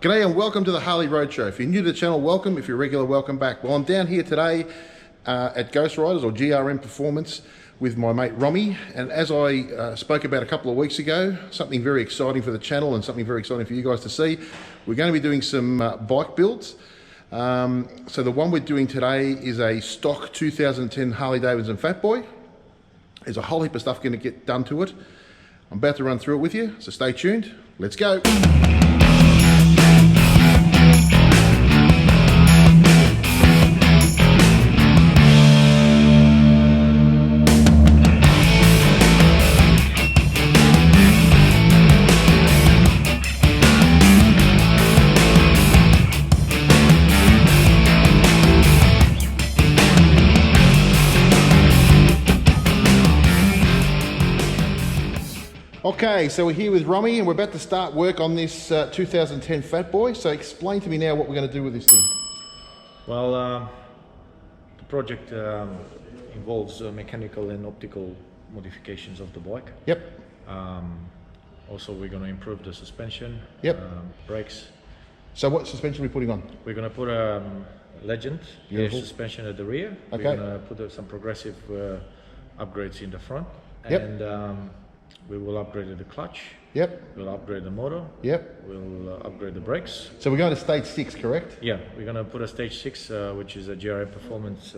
G'day and welcome to the Harley Roadshow. If you're new to the channel, welcome. If you're regular, welcome back. Well, I'm down here today at Ghost Riders or GRM Performance with my mate Romy, and as I spoke about a couple of weeks ago, something very exciting for the channel and something very exciting for you guys to see. We're going to be doing some bike builds. So the one we're doing today is a stock 2010 Harley Davidson Fatboy. There's a whole heap of stuff going to get done to it. I'm about to run through it with you, so stay tuned. Let's go. Okay, so we're here with Romy and we're about to start work on this 2010 Fatboy. So explain to me now what we're going to do with this thing. Well, the project involves mechanical and optical modifications of the bike. Yep. Also, we're going to improve the suspension, yep. Brakes. So what suspension are we putting on? We're going to put a Legend air suspension at the rear. Okay. We're going to put some progressive upgrades in the front. Yep. And we will upgrade the clutch. Yep. We'll upgrade the motor. Yep. We'll upgrade the brakes. So we're going to stage 6, correct? Yeah, we're going to put a stage 6, which is a GRM Performance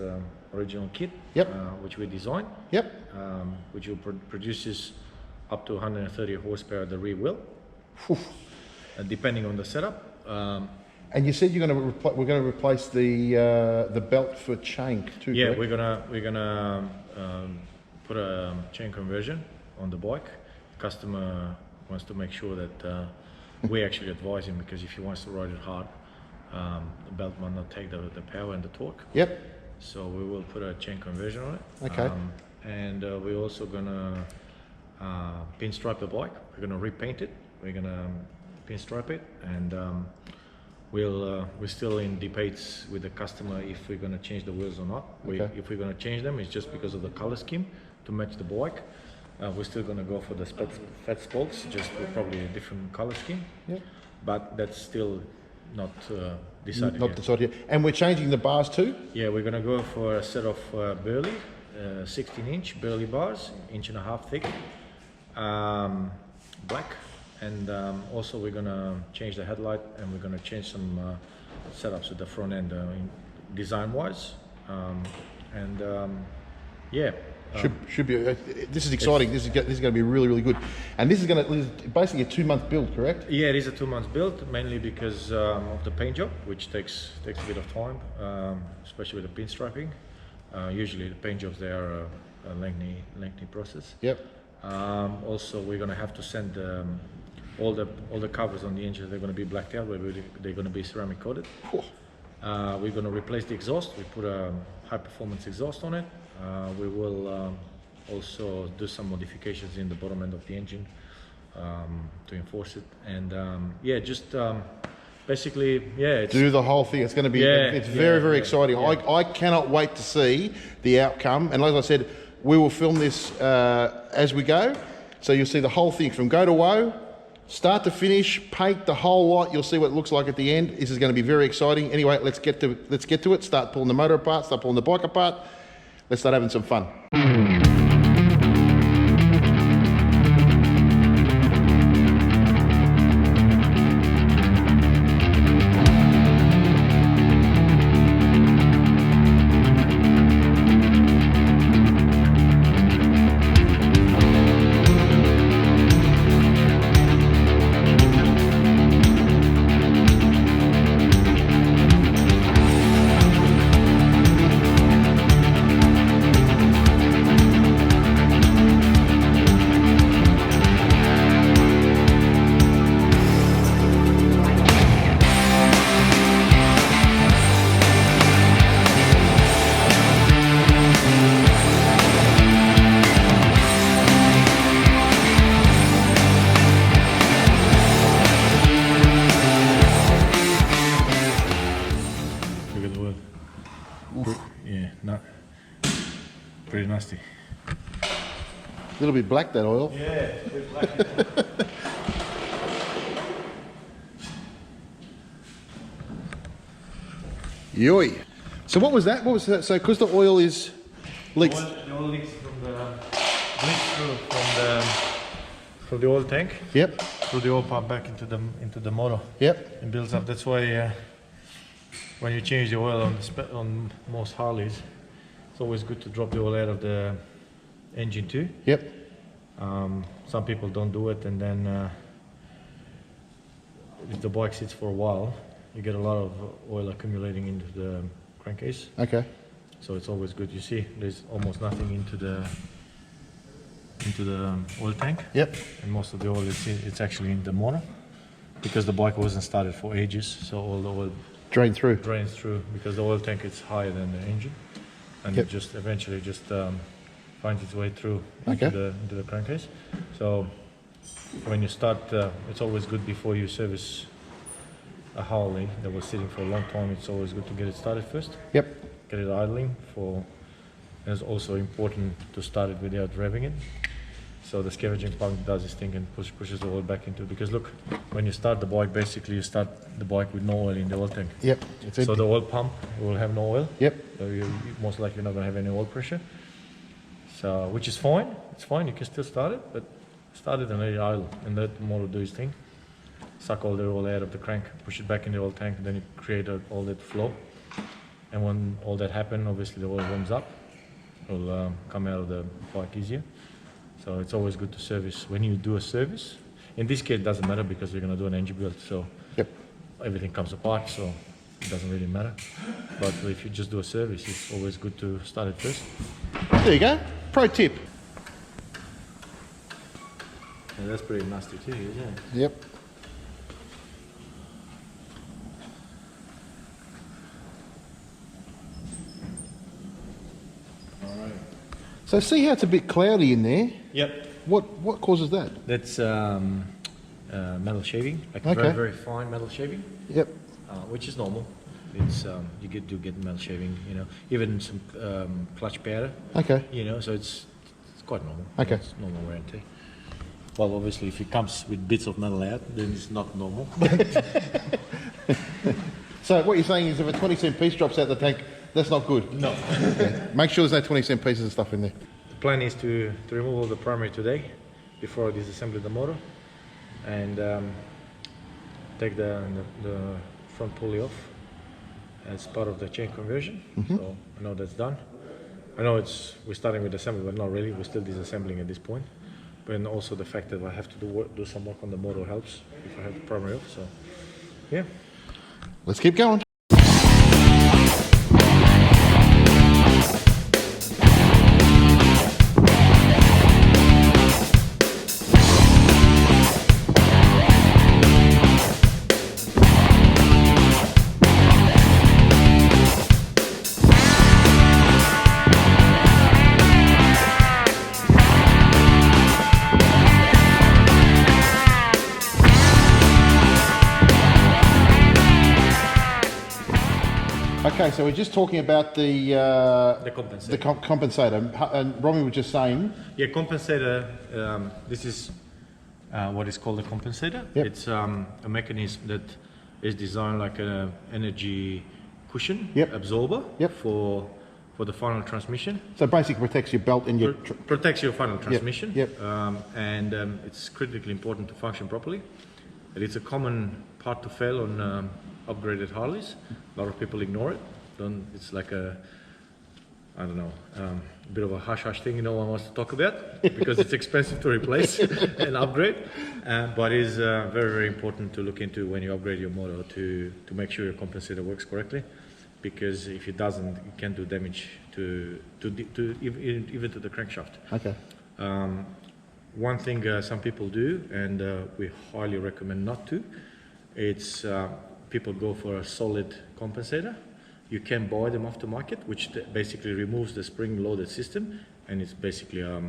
original kit. Yep. Which we designed. Yep. Which produces up to 130 horsepower at the rear wheel. Depending on the setup. And you said we're going to replace the belt for chain too. Yeah, correct? we're gonna put a chain conversion on the bike. The customer wants to make sure that we actually advise him, because if he wants to ride it hard, the belt might not take the power and the torque. Yep. So we will put a chain conversion on it. Okay. And we're also gonna pinstripe the bike. We're gonna repaint it. We're gonna pinstripe it, and we're still in debates with the customer if we're gonna change the wheels or not. Okay. If we're gonna change them, it's just because of the color scheme to match the bike. We're still going to go for the fat spokes, just with probably a different color scheme. Yeah. But that's still not decided Not yet. decided yet. And we're changing the bars too? Yeah, we're going to go for a set of Burley, 16-inch Burley bars, 1.5 inches thick, black. And also we're going to change the headlight, and we're going to change some setups at the front end design-wise. Yeah. Should be. This is exciting. This is going to be really, really good. And this is basically a 2-month build, correct? Yeah, it is a 2-month build, mainly because of the paint job, which takes a bit of time, especially with the pinstriping. Usually the paint jobs, they are a lengthy process. Yep. Also, we're going to have to send all the covers on the engine. They're going to be blacked out. They're going to be ceramic coated. We're going to replace the exhaust. We put a high performance exhaust on it. We will also do some modifications in the bottom end of the engine to enforce it, and yeah, just basically, yeah, do the whole thing. It's going to be, it's very exciting. Yeah. I cannot wait to see the outcome. And like I said, we will film this as we go, so you'll see the whole thing from go to woe, start to finish, paint the whole lot. You'll see what it looks like at the end. This is going to be very exciting. Anyway, let's get to it. Start pulling the motor apart. Start pulling the bike apart. Let's start having some fun. Pretty nasty. A little bit black, that oil. Yeah, it's a bit black. Yoy. So what was that? What was that? So because the oil is leaks. The oil leaks from the oil tank. Yep. Through the oil pump back into the motor. Yep. And builds up. That's why when you change the oil on most Harleys, it's always good to drop the oil out of the engine too. Yep. Some people don't do it, and then if the bike sits for a while, you get a lot of oil accumulating into the crankcase. Okay. So it's always good. You see, there's almost nothing into the oil tank. Yep. And most of the oil it's actually in the motor, because the bike wasn't started for ages. So all the oil Drain through. drains through, because the oil tank is higher than the engine, and Yep. it just eventually just finds its way through Okay. into the crankcase. So when you start, it's always good before you service a Harley that was sitting for a long time. It's always good to get it started first, Yep. get it idling for. And it's also important to start it without revving it. So the scavenging pump does this thing and pushes the oil back into. Because look, when you start the bike, basically you start the bike with no oil in the oil tank. Yep. It's So empty. the oil pump will have no oil. Yep. So you most likely not going to have any oil pressure. So which is fine. It's fine. You can still start it, but start it and let it idle and let the motor do its thing. Suck all the oil out of the crank, push it back in the oil tank, and then you create all that flow. And when all that happens, obviously the oil warms up. It will come out of the bike easier. So it's always good to service when you do a service. In this case, it doesn't matter because you're going to do an engine build, so Yep. everything comes apart, so it doesn't really matter. But if you just do a service, it's always good to start it first. There you go. Pro tip. And that's pretty nasty too, isn't it? Yep. So see how it's a bit cloudy in there? Yep. What causes that? That's metal shaving, like Okay. very fine metal shaving, Yep. which is normal. It's you do get metal shaving, you know, even some clutch powder, Okay. you know, so it's quite normal. Okay. It's normal wear and tear. Well, obviously, if it comes with bits of metal out, then it's not normal. So what you're saying is if a 20-cent piece drops out the tank, that's not good? No. Okay. Make sure there's no 20-cent pieces of stuff in there. The plan is to remove all the primary today before I disassemble the motor, and take the front pulley off as part of the chain conversion. So I know that's done. I know we're starting with assembly, but not really. We're still disassembling at this point. But and also the fact that I have to do some work on the motor helps if I have the primary off. So yeah. Let's keep going. Okay, so we're just talking about the compensator. The compensator, and Romy was just saying. Yeah, compensator. This is what is called a compensator. Yep. It's a mechanism that is designed like an energy cushion Yep. absorber Yep. for the final transmission. So basically protects your belt and your. Protects your final transmission. Yep. And it's critically important to function properly. And it's a common part to fail on upgraded Harleys. A lot of people ignore it. It's like a bit of a hush-hush thing no one wants to talk about because it's expensive to replace and upgrade. But it is very, very important to look into when you upgrade your motor to make sure your compensator works correctly. Because if it doesn't, it can do damage to even to the crankshaft. Okay. One thing some people do, and we highly recommend not to, it's people go for a solid compensator. You can buy them off the market, which basically removes the spring-loaded system, and it's basically a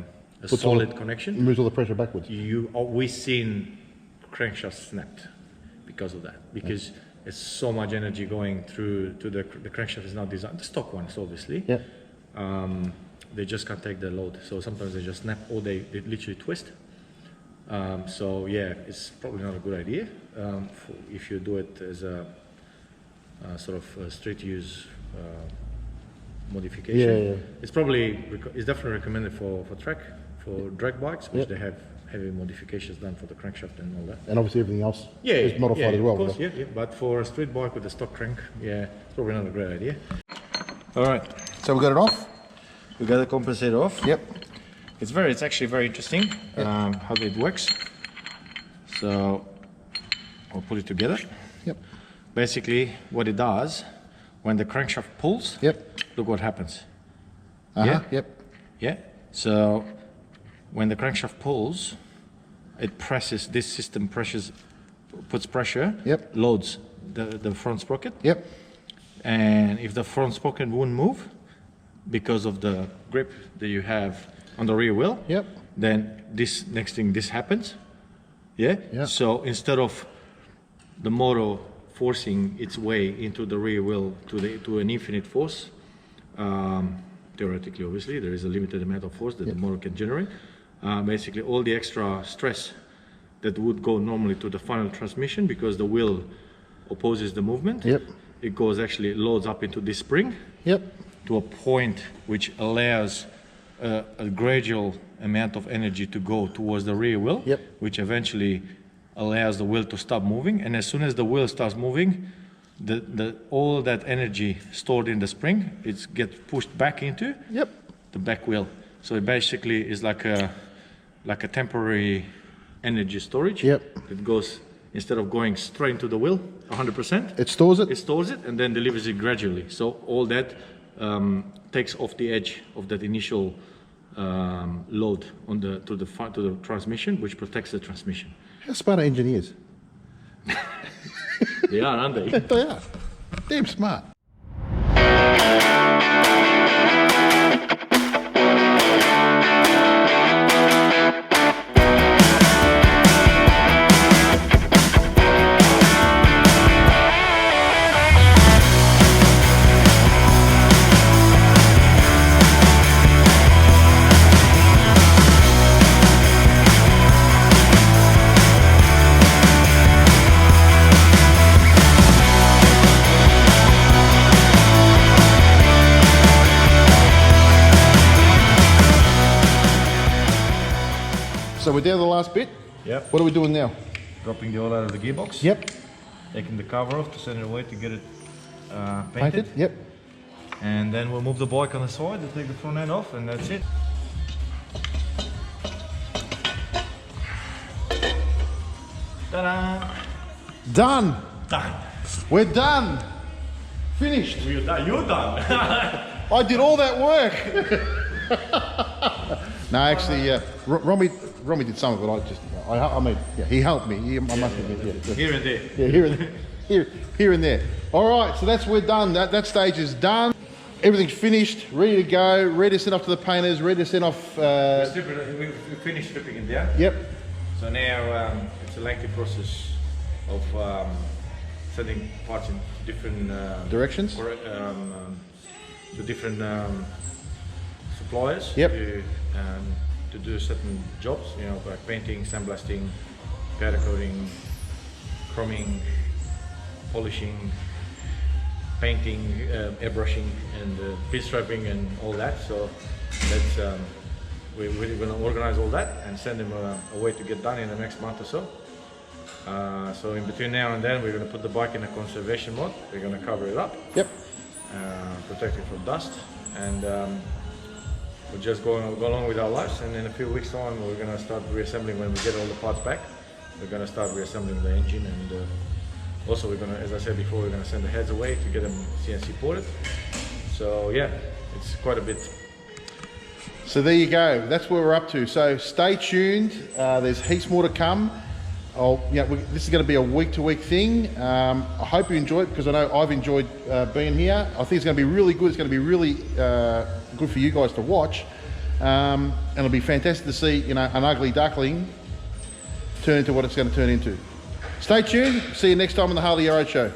solid connection. Moves all the pressure backwards. We've seen crankshafts snapped because of that, because there's so much energy going through to the crankshaft is not designed, the stock ones obviously. Yeah. They just can't take the load, so sometimes they just snap or they literally twist. So yeah, it's probably not a good idea if you do it as a sort of street use modification. It's definitely recommended for track, for drag bikes, which they have heavy modifications done for the crankshaft and all that. And obviously everything else is modified as well. Of course, but for a street bike with a stock crank, it's probably not a great idea. All right, So we got it off? we got the compensator off. Yep. It's actually very interesting how it works. So I'll put it together. Yep. Basically, what it does, when the crankshaft pulls, look what happens. Yeah. So when the crankshaft pulls, it presses. This system puts pressure. Loads the front sprocket. And if the front sprocket won't move because of the grip that you have on the rear wheel, then this happens. So instead of the motor forcing its way into the rear wheel to an infinite force, theoretically, obviously, there is a limited amount of force that the motor can generate. Basically, all the extra stress that would go normally to the final transmission because the wheel opposes the movement, it goes actually loads up into this spring to a point which allows a gradual amount of energy to go towards the rear wheel, which eventually allows the wheel to stop moving. And as soon as the wheel starts moving, all that energy stored in the spring, it gets pushed back into the back wheel. So it basically is like a temporary energy storage that goes, instead of going straight into the wheel 100%, it stores it. It stores it and then delivers it gradually. So all that takes off the edge of that initial load to the transmission, which protects the transmission. How smart are engineers? They are, aren't they? They are. Damn smart. So we're down to the last bit. What are we doing now? Dropping the oil out of the gearbox. Taking the cover off to send it away to get it painted. And then we'll move the bike on the side to take the front end off, and that's it. Ta-da! Done. Done. We're done. Finished. You're done. You're done. I did all that work. No, actually, Romy did some of it. I mean, he helped me. I must admit, Here and there. Here and there. All right, so we're done. That stage is done. Everything's finished, ready to go, ready to send off to the painters, ready to send off. We finished stripping it down. So now it's a lengthy process of sending parts in different directions. To different suppliers to do certain jobs, like painting, sandblasting, powder coating, chroming, polishing, painting, airbrushing, and pinstriping and all that. So that's we're going to organize all that and send them away to get done in the next month or so. So in between now and then, we're going to put the bike in a conservation mode. We're going to cover it up, protect it from dust, and we'll just go along with our lives. And in a few weeks' time, we're going to start reassembling. When we get all the parts back, we're going to start reassembling the engine, and also we're going to, as I said before, we're going to send the heads away to get them CNC ported. So yeah, it's quite a bit. So there you go. That's where we're up to. So stay tuned. There's heaps more to come. This is going to be a week-to-week thing. I hope you enjoy it, because I know I've enjoyed being here. I think it's going to be really good. It's going to be really good for you guys to watch, and it'll be fantastic to see an ugly duckling turn into what it's going to turn into. Stay tuned. See you next time on the Harley Road Show.